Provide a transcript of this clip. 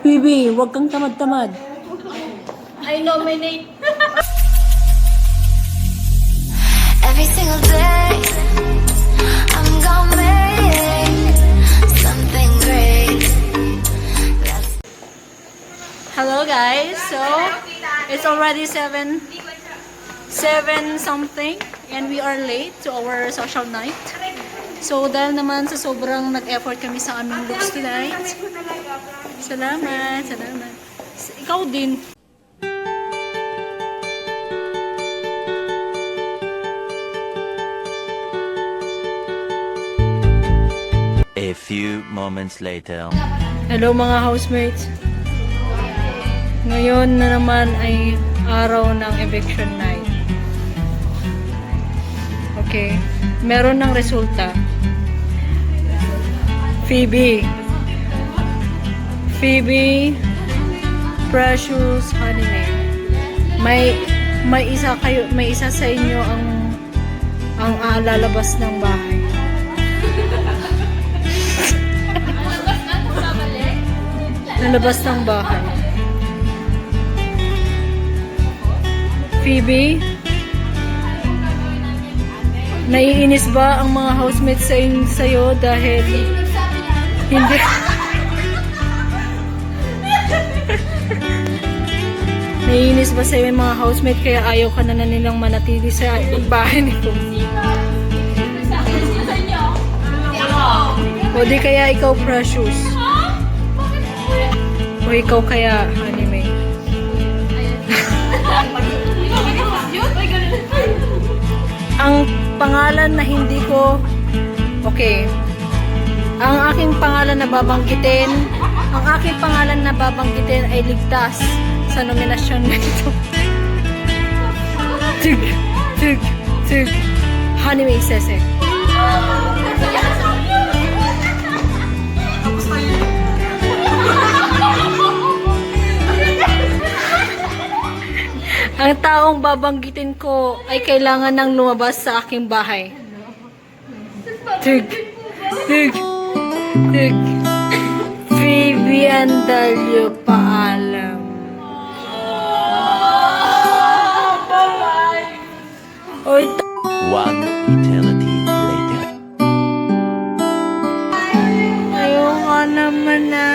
Bibi, huwag kang tamad-tamad. I nominate. Every single day, I'm gonna make something great. Hello guys, so it's already 7 something and we are late to our social night. So dahil naman sa sobrang nag-effort kami sa aming looks tonight. Salamat. Ikaw din. A few moments later. Hello mga housemates. Ngayon na naman ay araw ng eviction night. Okay. Meron ng resulta. Phoebe, Precious, Honey. May isa sa inyo ang lalabas ng bahay. Lalabas ng bahay. Phoebe, naiinis ba ang mga housemates sa'yo dahil hindi naiinis ba sa'yo yung mga housemate kaya ayaw ka na nilang manatili sa bahay nito? O di kaya ikaw, Precious? O ikaw kaya, Anime? Ang pangalan na hindi ko... Okay. Ang aking pangalan na babanggitin ay ligtas sa nominasyon nito. Tig. Anime Sese. Ang taong babanggitin ko ay kailangan nang lumabas sa aking bahay. Tig. Phoebe Andalio, paalam. Oy, One eternity later. ayoko naman na.